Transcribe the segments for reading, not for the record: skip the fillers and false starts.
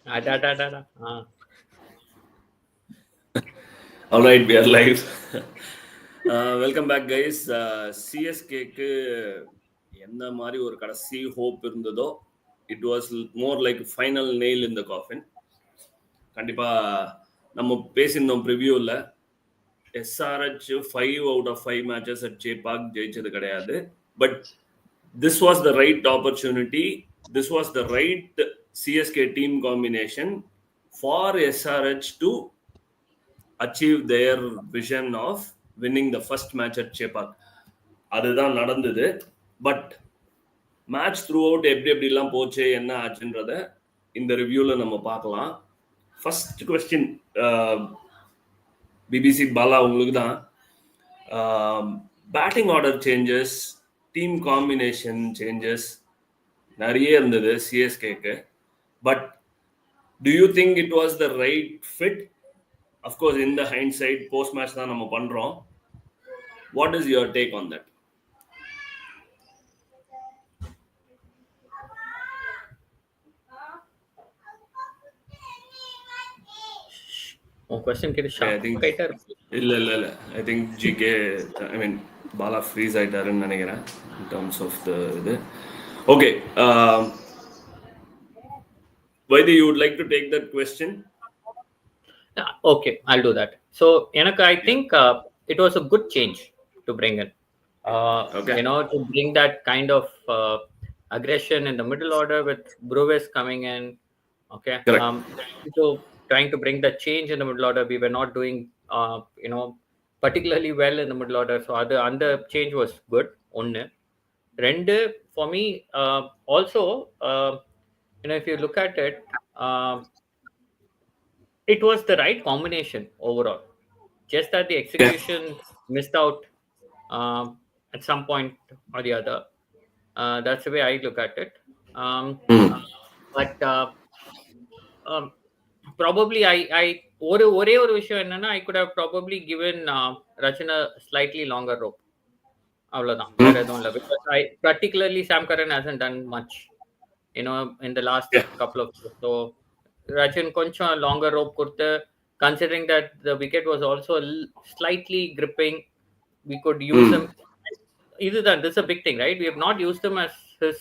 All right, we are live. Welcome back, guys. CSKக்கு என்ன மாதிரி ஒரு கடைசி ஹோப் இருந்ததோ it was more like final nail in the coffin. கண்டிப்பா நம்ம பேசியிருந்தோம் ப்ரிவியூவில் SRH 5 out of 5 matches at Chepak ஜெயிச்சது கிடையாது. But this was the right opportunity. This was the right CSK team combination for SRH to achieve their vision of winning the first match at Chepak. அதுதான் நடந்தது. But match through out எப்படிலாம் போச்சு என்ன ஆச்சுன்றத இந்த ரிவ்யூவில் நம்ம பார்க்கலாம். ஃபர்ஸ்ட் கொஸ்டின் பிபிசி பாலா உங்களுக்கு தான். Batting order changes, team combination changes நிறைய இருந்தது சிஎஸ்கேக்கு. But do you think it was the right fit? Of course இந்த ஹைண்ட்சைட் போஸ்ட் மேட்ச் தான் நம்ம பண்ணுறோம். What is your take on that? question இல்ல I think GK, I mean Bala freeze ஆயிட்டாருன்னு நினைக்கிறேன் in terms of the இது. Okay, Vaidhi, you would like to take that question? Okay, I'll do that. So I think it was a good change to bring in. Okay. To bring that kind of aggression in the middle order with Bruvis coming in. Okay. So trying to bring the change in the middle order, we were not doing particularly well in the middle order. So the change was good. One. Rendu, for me, also, if you look at it, it was the right combination overall. Just that the execution missed out at some point or the other. That's the way I look at it. But probably I ஒரே ஒரு விஷயம் என்னன்னா, I could have probably given Rachin a slightly longer rope. அவ்வளவுதான், வேற எதுவும் இல்லை. Because particularly Sam Curran hasn't done much in the last couple of years. So Rachin கொஞ்சம் longer rope கொடுத்து, considering that the wicket was also slightly gripping, we could use him. This is a big thing, right? We have not used him as his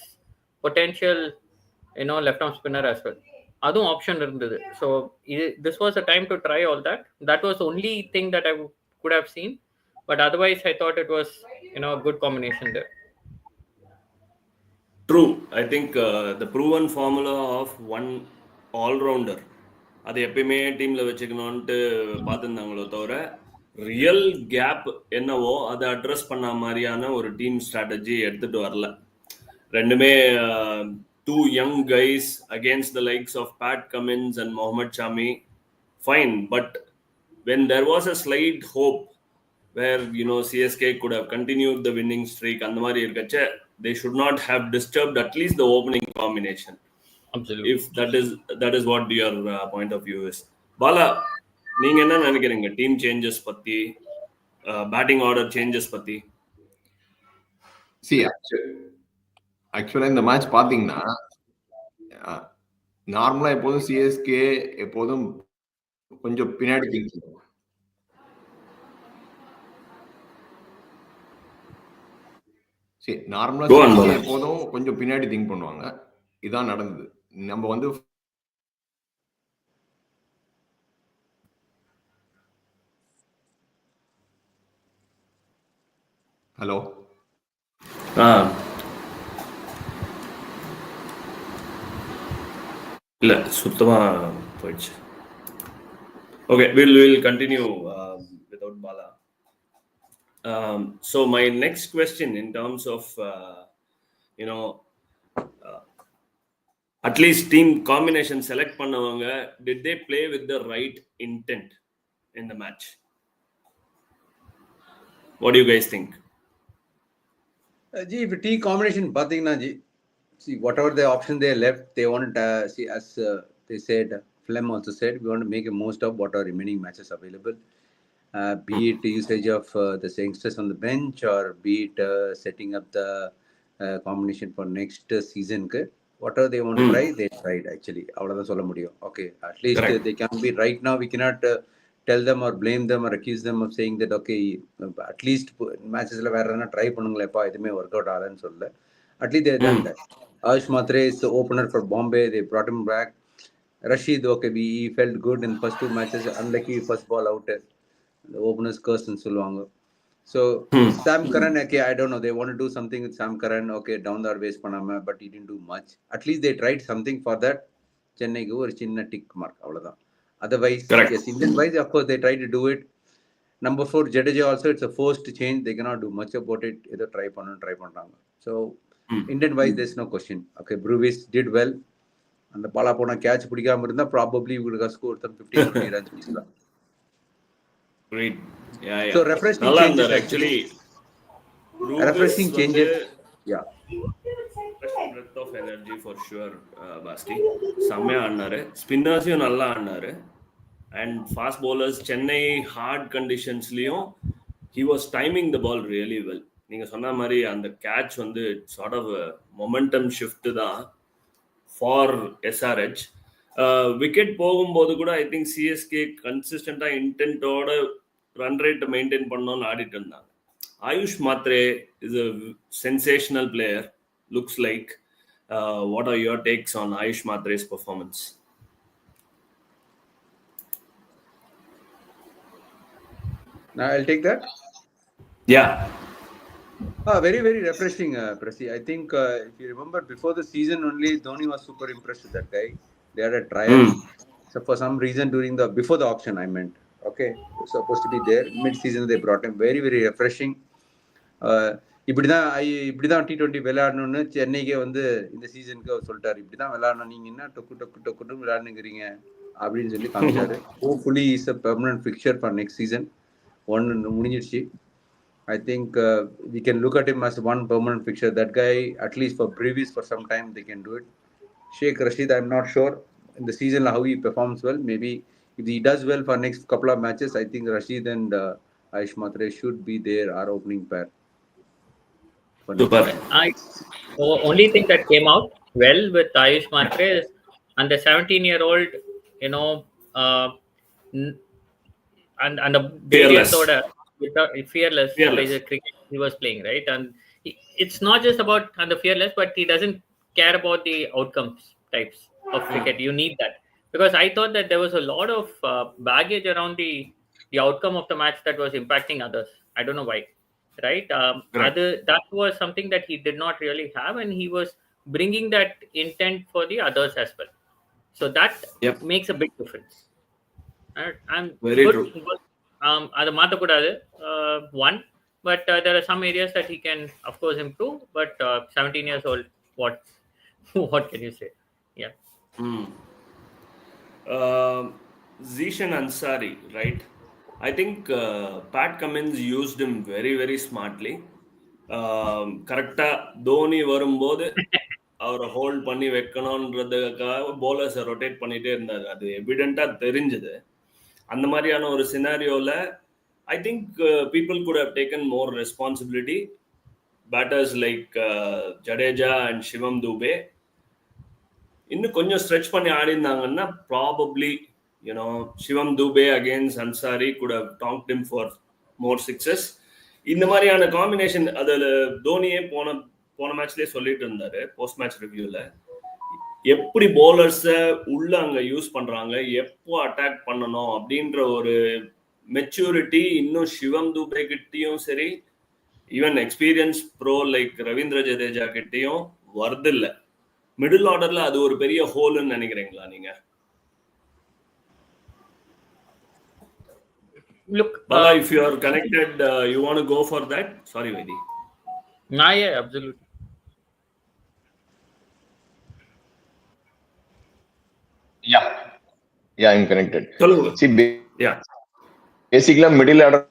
potential left arm spinner as well. அதுவும் option இருந்தது. So this was a time to try all that. That was the only thing that I could have seen. But otherwise, I thought it was a good combination there. True. I think the proven formula of one all-rounder, அது எப்பயுமே டீம்ல வச்சுக்கணும்ட்டு பார்த்துருந்தாங்களோ தவிர real gap என்னவோ அதை address பண்ண மாதிரியான ஒரு team strategy எடுத்துட்டு வரல. ரெண்டுமே two young guys against the likes of Pat Cummins and Mohammad Shami, fine. But when there was a slight hope where CSK could have continued the winning streak, and they should not have disturbed at least the opening combination. Absolutely. If that is what your point of view is. Bala, நீங்க என்ன நினைக்கிறீங்க team changes பத்தி, batting order changes பத்தி? ஆக்சுவலா இந்த match பாத்தீங்கன்னா நார்மலா எப்போதும் சிஎஸ்கே எப்போதும் கொஞ்சம் பின்னாடி திங்க் பண்ணுவாங்க. நார்மலா சிஎஸ்கே எப்போதும் கொஞ்சம் பின்னாடி திங்க் பண்ணுவாங்க. இதான் நடந்தது. நம்ம வந்து ஹலோ இல்ல சுத்தமா போயிடுச்சு. Okay, we'll continue without Bala. So my next question in terms of at least team combination select பண்ணவங்க, did they play with the right intent in the match? What do you guys think? If team combination பாத்தீங்கன்னா see whatever the option they left, they wanted see as they said, Flem also said, we want to make the most of what are remaining matches available, be it usage of the youngsters on the bench or be it setting up the combination for next season. whatever they want to try, they tried actually. அவ்வளவுதான் சொல்ல முடியும். Okay, at least they can be right now. We cannot tell them or blame them or accuse them of saying that okay, at least matchesல வேற எதனா try பண்ணுங்களேப்பா, எதுவுமே work out ஆகலன்னு சொல்லல. At least they done that. Ayush Matre is the opener for Bombay. They brought him back. Rashid, okay, he felt good in first 2 matches. Unlucky first ball out. The openers curse and சொல்லுவாங்க. So Sam Curran, okay, I don't know. They want to do something with Sam Curran. Okay, down the base panama, but he didn't do much. At least they tried something for that. Chennai go or chinna tick mark. Otherwise, yes, Indian wise, of course, they try to do it. Number 4, Jadeja also, it's a forced change. They cannot do much about it. Either try pananga. So Indian wise, there's no question. Okay, Bruvis did well. And the ball upon a catch, probably would have scored some 15-20 runs. Great. Yeah. So refreshing changes actually. Refreshing changes. Yeah. Fresh breath of energy for sure, Basti. செம்மையா ஆடினாரு. ஸ்பின்னர்ஸையும் நல்லா ஆடினாரு. And fast bowlers, Chennai hard conditionsலயும் he was timing the ball really well. நீங்க சொன்ன மாதிரி அந்த catch வந்து sort of a momentum shift தான் for SRH. Wicket போகும்போது கூட ஐ திங்க் சிஎஸ்கே கன்சிஸ்டண்டா இன்டென்ட்டோட ரன் ரேட்டை மெயின்டைன் பண்ணணும்னு ஆடிட்டு இருந்தாங்க. AYUSH Mhatre is a sensational player, looks like. What are your takes on Ayush Matre's performance? Now I'll take that. Yeah. Very, very refreshing, Prasi. I think if you remember, before the season only, Dhoni was super impressed with that guy. They had a trial. So for some reason before the auction, I meant. Okay, was supposed to be there. Mid-season, they brought him. Very, very refreshing. இப்படிதான் T20 விளையாடணும்னு சென்னைக்கே வந்து இந்த சீசனுக்கு அவர் சொல்லிட்டாரு. இப்படிதான் விளையாடணும், நீங்க என்ன டொக்கு விளையாடுங்கிறீங்க அப்படின்னு சொல்லி காமிச்சாரு. Hopefully is a permanent fixture for next season. 1 முடிஞ்சிருச்சு. I think we can look at him as one permanent fixture. That guy, at least for previous for some time, they can do it. Sheikh Rashid, I'm not sure in the season how he performs well. Maybe if he does well for next couple of matches, I think Rashid and Ayush Matre should be there, our opening pair. Super. Only thing that came out well with Ayush Matre is, and the 17-year-old, and the Fearless. Fearless cricket he was playing, right? And it's not just about the fearless, but he doesn't care about the outcomes types of cricket. You need that, because I thought that there was a lot of baggage around the outcome of the match that was impacting others. I don't know why, right? That was something that he did not really have, and he was bringing that intent for the others as well. So that makes a big difference. And very true. அது மாற்றக்கூடாது, one, but there are some areas that he can of course improve, but 17 years old, what can you say? Yeah. Zishan Ansari, right? I think Pat Cummins used him very, very smartly. கரெக்டா தோனி வரும்போது அவரை hold பண்ணி வைக்கணும்ன்றதுக்காக போலர்ஸை rotate பண்ணிட்டே இருந்தாரு. அது எவிடென்ட்டா தெரிஞ்சது. அந்த மாதிரியான ஒரு சினாரியோல I think people could have taken more responsibility. Batters like Jadeja and Shivam Dube இன்னும் கொஞ்சம் ஸ்ட்ரெச் பண்ணி ஆடிருந்தாங்கன்னா probably Shivam Dube against Ansari could have tonked him for more sixes. இந்த மாதிரியான காம்பினேஷன் அதில் தோனியே போன மேட்ச்லேயே சொல்லிட்டு இருந்தாரு போஸ்ட் மேட்ச் ரிவ்யூவில். எப்படி போலர்ஸை உள்ள அங்கே யூஸ் பண்ணுறாங்க, எப்போ அட்டாக் பண்ணணும் அப்படின்ற ஒரு மெச்சூரிட்டி இன்னும் சிவம் தூபே கிட்டையும் சரி, even experience bro like Ravindra Jadeja கிட்டையும் வருதில்லை. மிடில் ஆர்டர்ல அது ஒரு பெரிய ஹோல்னு நினைக்கிறீங்களா நீங்க? Look, Bala, if you are connected, you want to go for that? Sorry, Vaidi. Yeah, absolutely. Yeah, I'm connected. See, basically middle order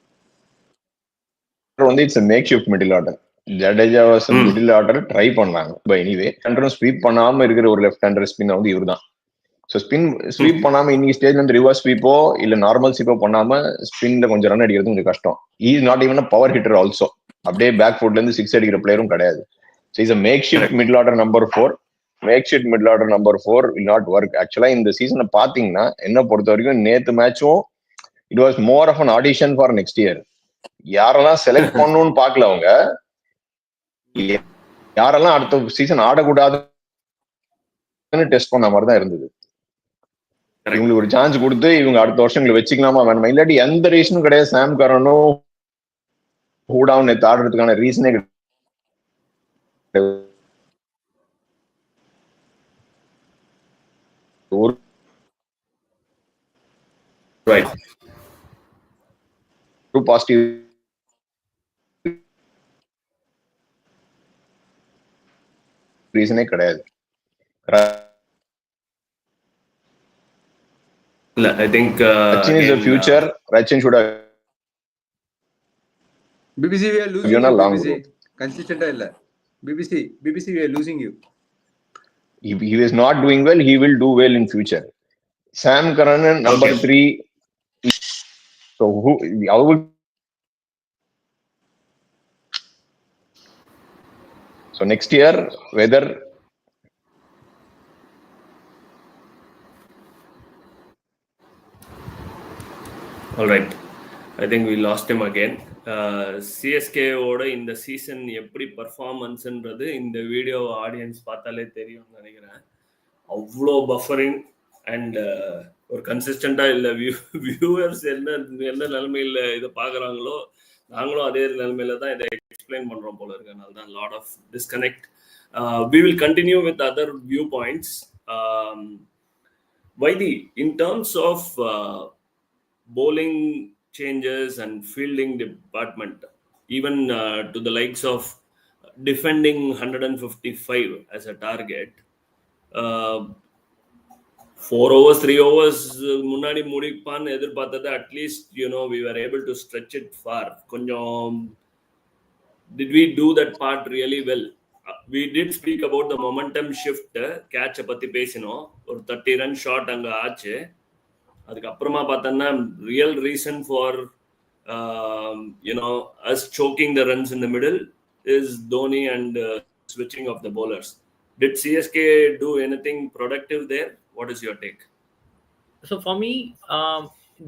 வந்து it's a makeshift middle order. Jadeja was middle order try பண்ணாங்க. But anyway hundred sweep பண்ணாம இருக்கிற ஒரு left hander spinner வந்து இவர் தான். So spin sweep பண்ணாம இன்னைக்கு ஸ்டேஜ்ல இருந்து ரிவர்ஸ் ஸ்வீப்போ இல்ல நார்மல் ஸ்வீப்போ பண்ணாம ஸ்பின்ல கொஞ்சம் ரன் அடிக்கிறது கொஞ்சம் கஷ்டம். Is not even power hitter also. அப்படியே பேக் ஃபுட்ல இருந்து 6 அடிக்கிற பிளேயரும் கிடையாது. So is a makeshift middle order number 4. Makeshift middle order number 4 will not work. ஆக்சுவலா இந்த சீசனை பாத்தீங்கன்னா என்ன பொறுத்த வரைக்கும் நேத்து மேட்சும் it was more of an audition for next year. யாரெல்லாம் செலக்ட் பண்ணணும்னு பாக்கல அவங்க, யாரெல்லாம் அடுத்த சீசன் ஆடக்கூடாதுன்னு டெஸ்ட் பண்ண மாதிரி தான் இருந்தது. இவங்களுக்கு ஒரு சான்ஸ் கொடுத்து இவங்க அடுத்த வருஷம் வச்சுக்கலாமா வேணுமா, இல்லாட்டி எந்த ரீசனும் கிடையாது. சாம் கரனும் ஹூடாவும் நேற்று ஆடுறதுக்கான ரீசனே கிடையாது. ஒரு பாசிட்டிவ் ரீசனே கிடையாது. இல்ல, I think Rachin is the future. Rachin should have BBC we are losing given a you. long BBC road. consistent illa. BBC we are losing you. If he is not doing well, he will do well in future. Sam Curran number 3. So who how would so next year whether all right, I think we lost him again. CSK ஓட இந்த season எப்படி பர்ஃபார்மன்ஸ்ன்றது இந்த video audience பார்த்தாலே தெரியும்னு நினைக்கிறேன். அவ்வளோ buffering and ஒரு கன்சிஸ்டண்டா இல்லை. வியூவர்ஸ் என்ன நிலைமையில் இதை பார்க்குறாங்களோ நாங்களும் அதே நிலைமையில தான் இதை எக்ஸ்பிளைன் பண்ணுறோம் போல இருக்கு. அதனால தான் lot of disconnect. We will continue with other viewpoints. Vaidi, in terms of bowling changes and fielding department, even to the likes of defending 155 as a target, 4 overs 3 overs முன்னாடி முடிப்பான்னு எதிர்பார்த்தது. At least we were able to stretch it far. கொஞ்சம் did we do that part really well? We did speak about the momentum shift. கேட்சை பத்தி பேசினோம். ஒரு 30 run shot அங்க ஆச்சு. அதுக்கப்புறமா பார்த்தோன்னா real reason for us choking the runs in the middle is Dhoni and switching of the bowlers. Did CSK do anything productive there? What is your take? So for me,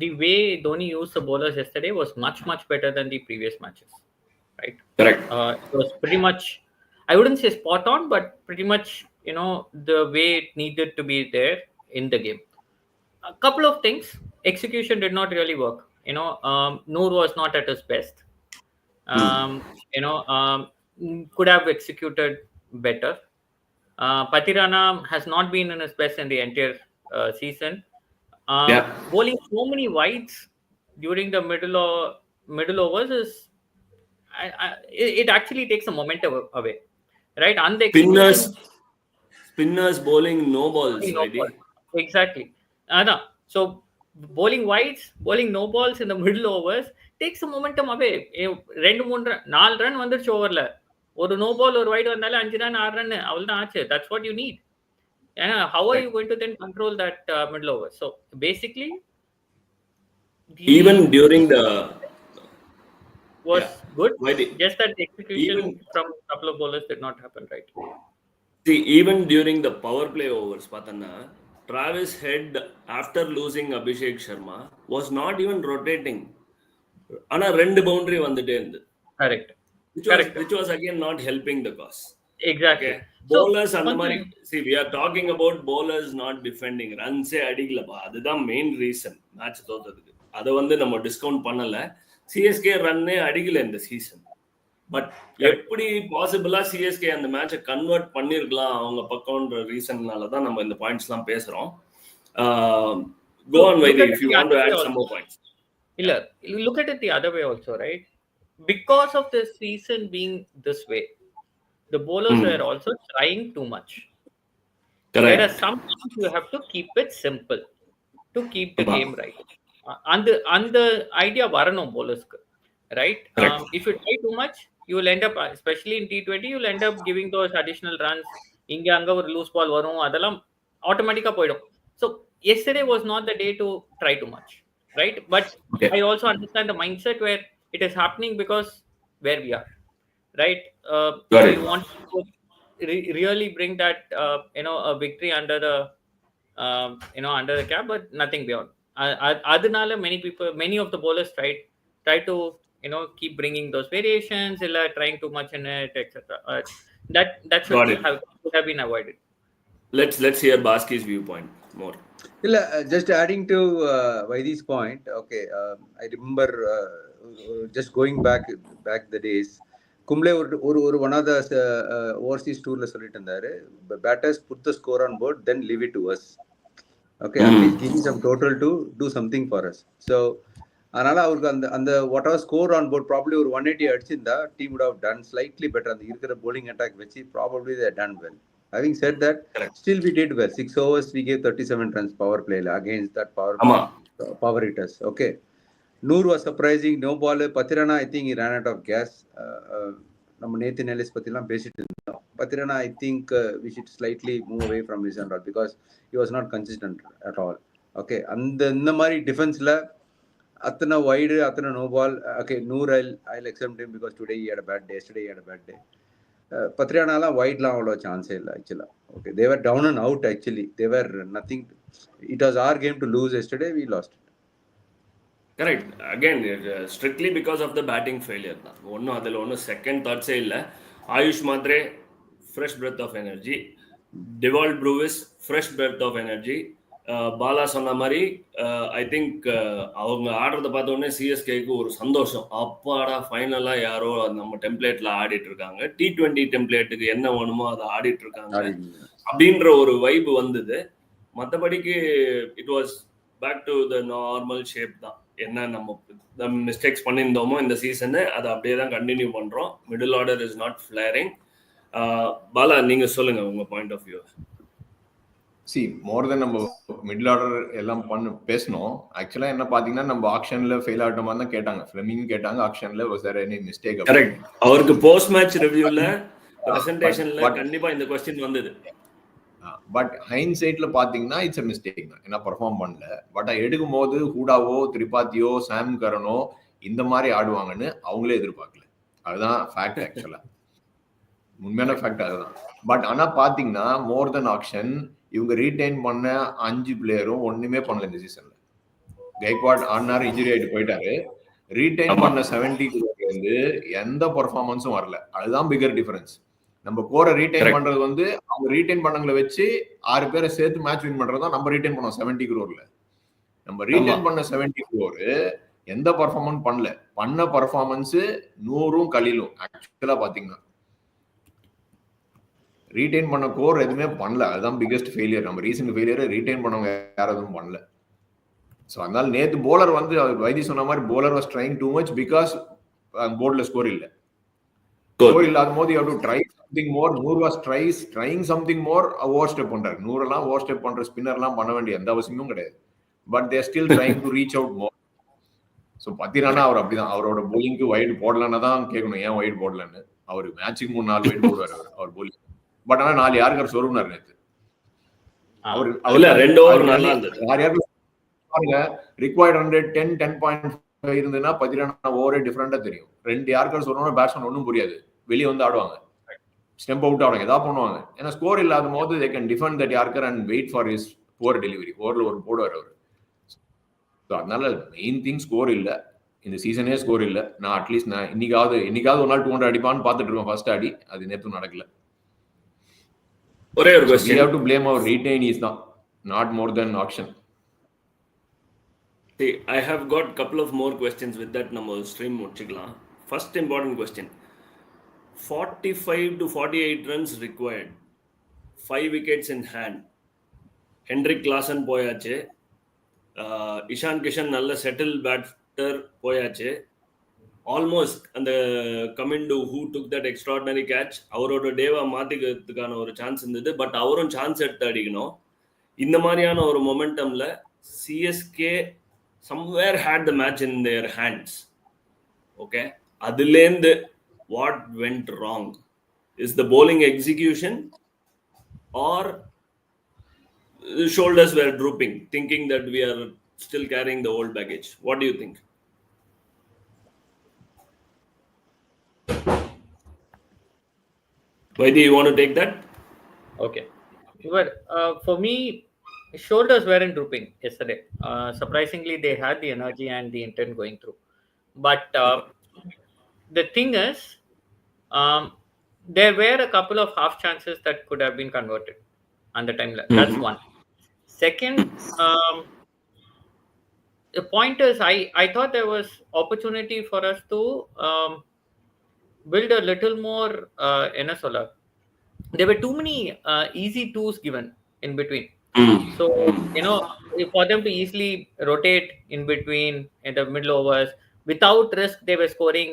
the way Dhoni used the bowlers yesterday was much better than the previous matches, right? Correct. It was pretty much, I wouldn't say spot on, but pretty much the way it needed to be there in the game. A couple of things. Execution did not really work. Noor was not at his best. Could have executed better. Patirana has not been in his best in the entire season. Bowling so many wides during the middle overs is it actually takes the momentum away, right? And the spinners bowling no balls, right? Exactly. So bowling wides, bowling no balls in the middle overs takes the momentum away. 2-3-4 run வந்துருச்சு ஓவர்ல. ஒரு no ball ஒரு white வந்தாலே 5 run 6 run அவ்வளவுதான் ஆச்சு. That's what you need. How are you going to then control that middle over? So basically, even during the was good. Just that the execution from a couple of bowlers did not happen right. See, even during the power play overs, Patana, Travis Head, after losing Abhishek Sharma, was not even rotating. Ana rendu boundary vandute irundhu. Correct. Which was again not helping the cause. Exactly. Okay. Bowlers and see, we are talking about bowlers not defending. Runs அடிக்கலப்பா, அதுதான் main reason match தோத்ததுக்கு. அதை நம்ம discount பண்ணல. CSK ரன்னே அடிக்கல இந்த season. But எப்படி பாசிபிளா CSK அந்த மேட்சை convert பண்ணிருக்கலாம் அவங்க பக்கம்ன்ற ரீசன்னால தான் நம்ம இந்த பாயிண்ட்ஸ் எல்லாம் பேசுறோம். Go on, Vaidi, if you want to add some more points. இல்ல, look at it the other way also, right? Because of the season being this way, the bowlers were also trying too much. Correct. There are sometimes you have to keep it simple to keep the game right. And the idea varanum bowlers, right? If you try too much, you will end up, especially in T20, you will end up giving those additional runs. Inga anga or loose ball varum adalam automatically poidum. So yesterday was not the day to try too much, right? But I also understand the mindset where it is happening because where we are, right? You want to really bring that a victory under the under the cap, but nothing beyond. Adunala many of the bowlers try to keep bringing those variations, trying too much in it, etc. That Got it. should have been avoided. Let's hear Baski's viewpoint more. Just adding to Vaidi's point, okay, I remember just going back the days. Kumble or one of the overseas tourல சொல்லிட்டு இருந்தாரு, batters put the score on board, then leave it to us. Okay, at least give me some total to do something for us. So அதனால அவருக்கு அந்த whatever score on board probably ஒரு 180 அடிச்சிருந்தா team would have done slightly better. அந்த இருக்கிற bowling attack வச்சு probably they done well. Having said that, still we did well. 6 overs we gave 37 runs power play against that power hitters. Okay, Noor was surprising, no ball. Patirana, I think he ran out of gas. நம்ம நேத்து நெல்லிஸ் பத்திலாம் பேசிட்டு இருந்தோம். Patirana, I think we should slightly move away from his and all because he was not consistent at all. Okay, இந்த மாதிரி டிஃபென்ஸ்ல அத்தனை wide, அத்தனை no ball. Okay, Noor, I'll accept him because today he had a bad day. Yesterday he had a bad day. Patrianaலாம் வைட்லாம் அவ்வளோ சான்ஸே இல்லை ஆக்சுவலாக. Okay, they were down and out actually. They were nothing. It was our game to lose yesterday. We lost it. Correct. Again, strictly because of the batting failure. ஒன்றும் அதில் ஒன்றும் second தாட்ஸே இல்லை. Ayush Mhatre fresh breath of energy, Dewald Brevis fresh breath of energy. Bala சொன்ன மாதிரி I think அவங்க ஆடுறத பார்த்தோன்னே சிஎஸ்கேக்கு ஒரு சந்தோஷம். அப்பாடா ஃபைனலாக யாரோ நம்ம டெம்ப்ளேட்டில் ஆடிட்டு இருக்காங்க, T20 டெம்ப்ளேட்டுக்கு என்ன வேணுமோ அதை ஆடிட்டு இருக்காங்க அப்படின்ற ஒரு வைப் வந்தது. மற்றபடிக்கு it was back to the normal shape தான். என்ன நம்ம மிஸ்டேக்ஸ் பண்ணியிருந்தோமோ இந்த சீசனு அதை அப்படியே தான் கண்டினியூ பண்ணுறோம். Middle order is not flaring. Bala, நீங்கள் சொல்லுங்கள் உங்கள் point of view. See more then நம்ம மிடில் ஆர்டர் எல்லாம் பேசணும். ஆக்சுவலா என்ன பாத்தீங்கன்னா நம்ம ஆக்ஷன்ல ஃபெயில் ஆகிட்ட மாதிரி தான் கேட்டாங்க. ஃபிளமிங் கேட்டாங்க ஆக்ஷன்ல was there any mistake. Correct. அவருக்கு போஸ்ட் மேட்ச் ரிவ்யூல பிரசன்டேஷன்ல கண்டிப்பா இந்த क्वेश्चन வந்தது. பட் ஹைண்ட்சைட்ல பாத்தீங்கன்னா இட்ஸ் a மிஸ்டேக் தான், என்ன பெர்ஃபார்ம் பண்ணல. பட் எடுக்கும் போது ஹூடாவோ திரிபாத்தியோ சாம் கரனோ இந்த மாதிரி ஆடுவாங்கன்னு அவங்களே எதிர்பார்க்கல. அதுதான் ஃபேக்ட். ஆக்சுவலா உண்மையான ஃபேக்ட் அதுதான். பட் ஆனா பாத்தீங்கன்னா மோர் தென் ஆக்ஷன் இவங்க ரீடைன் பண்ண 5 பிளேயரும் ஒண்ணுமே பண்ணல இந்த சீசன்ல. கைக்வாட் ஆனார், இன்ஜுரி ஆயிட்டு போயிட்டாரு. ரீடைன் பண்ண 70 இருந்து எந்த பெர்ஃபார்மன்ஸும் வரல. அதுதான் பிகர் டிஃபரன்ஸ். நம்ம கோரை ரீடைன் பண்றது வந்து அவங்க ரீடைன் பண்ணவங்களை வச்சு 6 பேரை சேர்த்து மேட்ச் வின் பண்றதா நம்ம ரீடைன் பண்ணோம் 70 crore. நம்ம ரீடைன் பண்ண 70 crore எந்த பெர்ஃபார்மன்ஸ் பண்ணல. பண்ண பெர்ஃபார்மன்ஸ் 100ம் கலிலும். ஆக்சுவலா பாத்தீங்கன்னா ரீடைன் பண்ண கோர் எதுவுமே பண்ணல. அதுதான் பிகெஸ்ட் ஃபெயிலியர். நம்ம ரீசன்ட் ஃபெயிலியர் ரீடைன் பண்ணவங்க யாரும் எதுவும் பண்ணல. ஸோ அதனால நேற்று போலர் வந்து வைத்தி சொன்ன மாதிரி bowler was trying too much because போர்ட்ல ஸ்கோர் இல்லை. ஸ்கோர் இல்லாத போது you have to try something more. Noor was trying something more. Over step பண்றாரு. நூரெல்லாம் ஓவர் ஸ்டெப் பண்ற ஸ்பின்னர்லாம் பண்ண வேண்டிய எந்த அவசியமும் கிடையாது. But they're still trying to reach out more. So Pathirana அவர் அப்படிதான். அவரோட போலிங்க்கு வைடு போடலன்னு தான் கேட்கணும், ஏன் வைடு போடலன்னு. அவர் மேட்சுக்கு 3-4 வைடு போடுவார் அவர் போலிங். பட் ஆனா 4 யாருக்கார் சொருனார் நேற்று. அவர் 2 ஓவர் நல்லா இருந்தது. பாருங்க, ரிக்வயர்ட் 100 10.5 இருந்ததுன்னா பத்திரானா ஓவரே டிஃபரெண்டா தெரியும். 2 யாருக்கார் சொன்னா பேட்ஸ்மேன் ஒன்றும் புரியாது. வெளியே வந்து ஆடுவாங்க, ஸ்டெம்ப் அவுட் ஆடுவாங்க, ஏதாவது பண்ணுவாங்க. ஏன்னா ஸ்கோர் இல்லாத போது they can defend that yorker and wait for his poor delivery. ஓவர்ல ஒரு போடுவார் அவர். ஸோ அதனால மெயின் திங் ஸ்கோர் இல்லை. இந்த சீசனே ஸ்கோர் இல்லை. நான் அட்லீஸ்ட் நான் இன்னைக்காவது ஒரு நாள் 200 அடிப்பான்னு பார்த்துட்டு இருக்கேன். ஃபர்ஸ்ட் ஆடி அது நேற்று நடக்கல. ஒரே ஒரு question. We have to blame our retainees தான், not more than auction. See, I have got couple of more questions with that நம்ம stream முடிச்சுக்கலாம். First important question. 45 to 48 runs required. 5 wickets in hand. Hendrik Klaasen போயாச்சு. இஷான் கிஷன் நல்ல settle batter போயாச்சு. Almost அந்த Kamindu who took that extraordinary catch அவரோட டேவா மாற்றிக்கிறதுக்கான ஒரு chance இருந்தது. But அவரும் சான்ஸ் எடுத்து அடிக்கணும். இந்த மாதிரியான ஒரு மொமெண்டமில் CSK somewhere had the match in their hands. Okay, அதுலேருந்து what went wrong? Is the bowling execution or shoulders were drooping, thinking that we are still carrying the old baggage? What do you think? Why do you want to take that? Okay. But for me, shoulders weren't drooping yesterday. Surprisingly, they had the energy and the intent going through. But the thing is, um, there were a couple of half chances that could have been converted on the timeline. That's one. Second, the point is, I thought there was opportunity for us to build a little more NSOLA. There were too many easy twos given in between. So, for them to easily rotate in between in the middle overs without risk, they were scoring.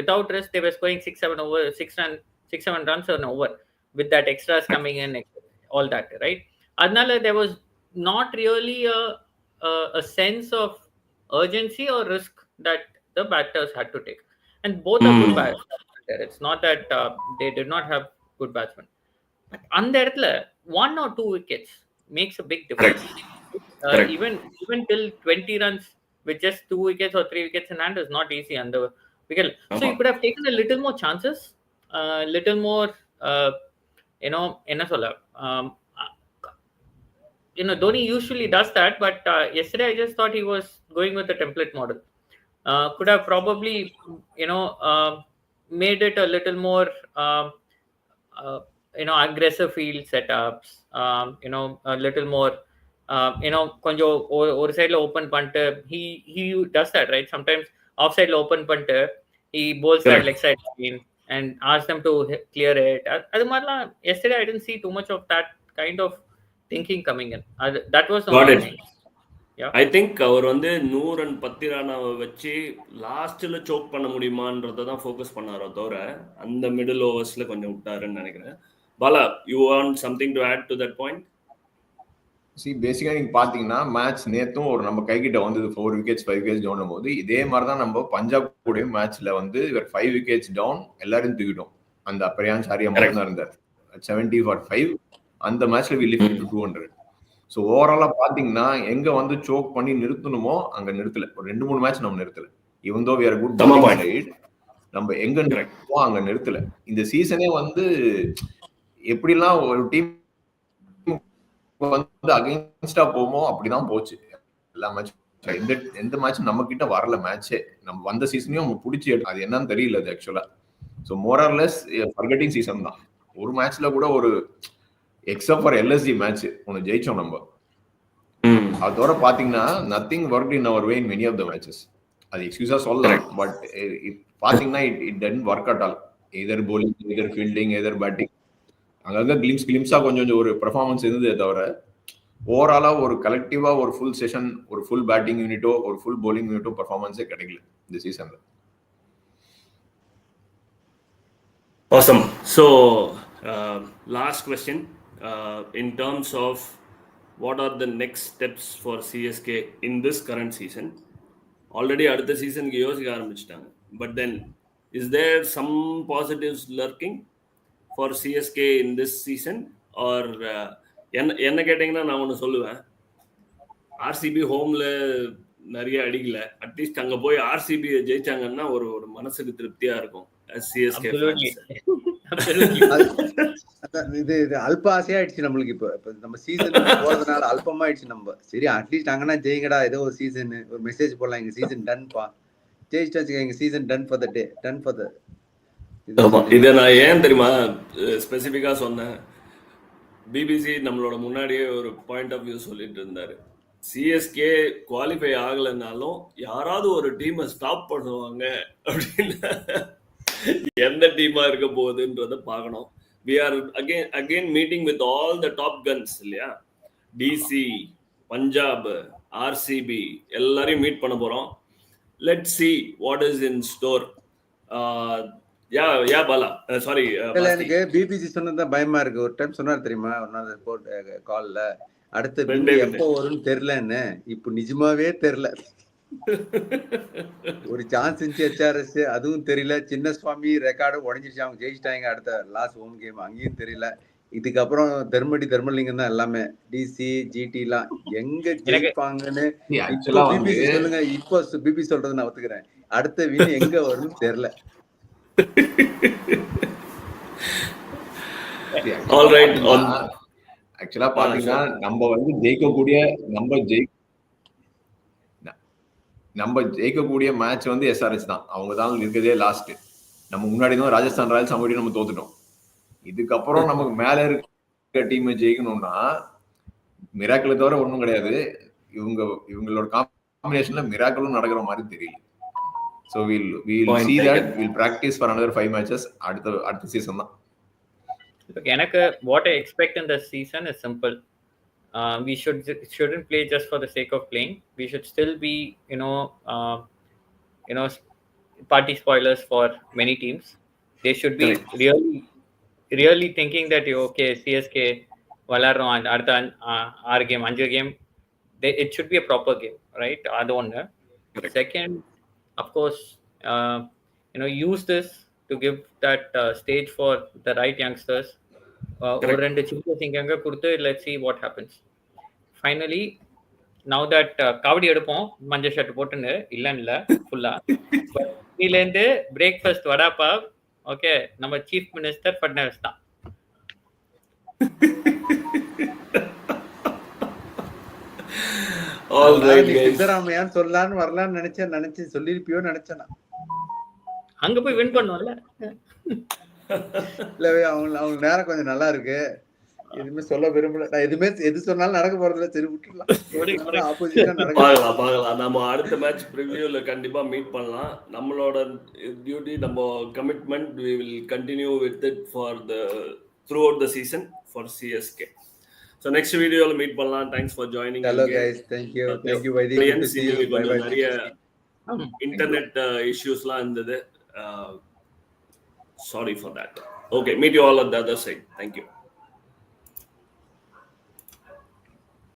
Without risk, they were scoring 6 7 runs an over with that extras coming in, all that, right? Adnala, there was not really a sense of urgency or risk that the batters had to take, and both are good batsmen. It's not that they did not have good batsmen. But அந்த இடத்துல 1 or 2 wickets makes a big difference. Correct. Correct. Even till 20 runs with just 2 wickets or 3 wickets in hand is not easy on the wicket. So you could have taken a little more chances, little more, என்ன சொல்ல, Dhoni usually does that, but yesterday I just thought he was going with the template model. Could have probably, made it a little more, aggressive field setups, a little more, கொஞ்சம் ஒரு சைடுல open பண்ணிட்டு he does that, right? Sometimes off சைடுல open பண்ணிட்டு he bowls that leg side spin and asks them to clear it. அது மாதிரிலாம் yesterday I didn't see too much of that kind of thinking coming in. That was the only thing. I think அவர் வந்து 100 run 10 ரனாவை வச்சு லாஸ்ட்ல choke பண்ண முடியுமான்றதை தான் focus பண்ணாரோ தவிர அந்த மிடில் ஓவர்ஸ்ல கொஞ்சம் விட்டாருன்னு நினைக்கிறேன். Bala, you want something to add to that point? பேசிக்கா நீங்க பாத்தீங்கன்னா மேட்ச் நேத்தும் ஒரு நம்ம கைகிட்ட வந்தது 4 விக்கெட்ஸ் 5 விக்கெட்ஸ் டவுன் போது இதே மாதிரி தான் நம்ம பஞ்சாப் கூட மேட்ச்ல வந்து 5 விக்கெட்ஸ் டவுன் எல்லாரும் தூக்கிட்டோம். அந்த பிரியான்ஸ் ஹாரியா மட்டும் தான் இருந்தார் 70 for 5. அந்த மேட்ச்ல we lifted to 200. ஸோ ஓவராலா பாத்தீங்கன்னா எங்க வந்து சோக் பண்ணி நிறுத்தணுமோ அங்க நிறுத்தல. ஒரு 2-3 மேட்ச் நம்ம நிறுத்தல. Even though we are good side, நம்ம எங்க நிறுத்தமோ அங்க நிறுத்தல. இந்த சீசனே வந்து எப்படிலாம் ஒரு டீம் வந்து அகைன்ஸ்டா போமோ அப்படிதான் போச்சு எல்லா மேட்ச். எந்த மேட்சும் நம்ம கிட்ட வரல மேட்சே. நம்ம வந்த சீசனையும் நம்ம பிடிச்சி அது என்னன்னு தெரியல அது ஆக்சுவலா. So more or less forgetting season தான். ஒரு மேட்ச்ல கூட ஒரு எக்ஸப்ட் ஃபார் எல்எஸ்ஜி மேட்ச் ஒன்று ஜெயிச்சோம் நம்ம. அதோட பாத்தீங்கன்னா nothing work in our way in many of the matches. அது எக்ஸ்கியூஸா சொல்லலாம், பட் பாத்தீங்கன்னா it didn't work at all. Either bowling, either fielding, either batting, அங்கங்க கிளிம்ஸா கொஞ்சம் ஒரு பெர்ஃபார்மன்ஸ் இருந்ததே தவிர ஓவராலா ஒரு கலெக்டிவா ஒரு ஃபுல் செஷன், ஒரு ஃபுல் பேட்டிங் யூனிட்டோ ஒரு ஃபுல் போலிங் யூனிட்டோ பெர்ஃபார்மன்ஸே கிடைக்கல இந்த சீசன்ல. Awesome. So last question, in terms of what are the next steps for CSK in this current season? Already அடுத்த சீசனுக்கு யோசிக்க ஆரம்பிச்சிட்டாங்க. But then is there some positives lurking for CSK in this season? Or என்ன கேட்டீங்கன்னா நான் ஒன்று சொல்லுவேன், RCB ஹோம்ல நிறைய அடிக்கல, அட்லீஸ்ட் அங்க போய் ஆர்சிபி ஜெயிச்சாங்கன்னா ஒரு மனசுக்கு திருப்தியா இருக்கும். CSK இது அல்ப ஆசையா ஆயிடுச்சு நம்மளுக்கு. இப்ப நம்ம சீசன் போறதுனால அல்பமா ஆயிடுச்சு நம்ம. சரி அட்லீஸ்ட் அங்கன்னா ஜெயிங்கடா, ஏதோ ஒரு சீசன் ஒரு மெசேஜ் போடலாம், எங்க சீசன் டன் பா, ஜெயிச்சு வச்சுக்க, எங்க season done for the day, done for the. இதை நான் ஏன் தெரியுமா ஸ்பெசிஃபிக்கா சொன்னேன்? பிபிசி நம்மளோட முன்னாடியே ஒரு பாயிண்ட் ஆஃப் வியூ சொல்லிட்டு இருந்தாரு, சிஎஸ்கே குவாலிஃபை ஆகலைன்னாலும் யாராவது ஒரு டீமை ஸ்டாப் பண்ணுவாங்க அப்படின்னு. எந்த டீமா இருக்க போகுதுன்றத பார்க்கணும். We are again meeting with all the top guns இல்லையா? டிசி, பஞ்சாப், ஆர்சிபி எல்லாரையும் மீட் பண்ண போறோம். Let's see what is in store. Yeah Bala, sorry, எனக்கு பிபிசி சொன்னதான் பயமா இருக்கு. ஒரு டைம் சொன்னார் தெரியுமா, ஒன்னாவது கால்ல, அடுத்த எப்போ வரும்னு தெரியலன்னு. இப்ப நிஜமாவே தெரியல. ஒரு சான்ஸ் இருந்துச்சு ஹெச்ஆர்எஸ், அதுவும் தெரியல. சின்ன சுவாமி ரெக்கார்டு உடஞ்சிருச்சு, அவங்க ஜெயிச்சிட்டாங்க அடுத்த லாஸ்ட் ஹோம் கேம், அங்கேயும் தெரியல. இதுக்கப்புறம் தர்மலிங்கம் தான் எல்லாமே. டிசி, ஜிடி எல்லாம் எங்க ஜெயிப்பாங்கன்னு பிபிசி சொல்லுங்க. இப்போ பிபிசி சொல்றது நான் ஒத்துக்கிறேன். அடுத்த வின் எங்க வரும்னு தெரியல. All right. ஆக்சுவலா பாத்தீங்கன்னா நம்ம வந்து ஜெயிக்கக்கூடிய நம்ம ஜெயிக்கக்கூடிய மேட்ச் வந்து எஸ்ஆர்எச் தான். அவங்க தான் இருக்கிறதே லாஸ்ட். நம்ம முன்னாடி தான் ராஜஸ்தான் ராயல்ஸ் அவங்க நம்ம தோத்துட்டோம். இதுக்கப்புறம் நமக்கு மேல இருக்க டீம் ஜெயிக்கணும்னா மிராக்கிள் தவிர ஒன்றும் கிடையாது. இவங்களோட காம்பினேஷன்ல மிராக்கிளும் நடக்கிற மாதிரி தெரியல. So we'll see that. We'll practice for another 5 matches அடுத்த சீசன் தான். எனக்கு what I expect in the season is simple. We shouldn't play just for the sake of playing. We should still be, party spoilers for many teams. They should be really thinking that okay, CSK valarom adutha 6 game 5 game, it should be a proper game, right? Adu one. Second, of course, use this to give that stage for the right youngsters. ஒரு ரெண்டு சின்ன சிங்கங்க கொடுத்து let's see what happens. Finally, now that காவடி எடுப்போம் மஞ்சள் shirt போட்டுன்னு இல்ல ஃபுல்லா இதுல இருந்து பிரேக்ஃபாஸ்ட் வடாப்பா ஓகே நம்ம சீஃப் மினிஸ்டர் ஃபட்னவிஸ் தான். சித்தராமையான்னு சொல்லலான்னு வரலான்னு நினைச்சு சொல்லிருப்பியோ நினைச்சேன். அங்க போய் வின் பண்ணுவோம்ல. இல்லவே அவங்க நேரம் கொஞ்சம் நல்லா இருக்கு. எதுவுமே சொல்ல விரும்பல. நான் எது சொன்னாலும் நடக்க போறதுல சரி விட்டுலாம். ஆப்போசிஷன் பார்க்கலாம். நம்ம அடுத்த மேட்ச் ப்ரிவியூல கண்டிப்பா மீட் பண்ணலாம். நம்மளோட டியூட்டி, நம்ம commitment, we will continue with it for the throughout the season for CSK. So next video la meet பண்ணலாம். Thanks for joining. Hello guys, thank you Vaidi. Good to see you. Bye bye. நிறைய internet இஷ்யூஸ்லாம் இருந்தது. Sorry for that. Okay, meet you all at the other side. Thank you.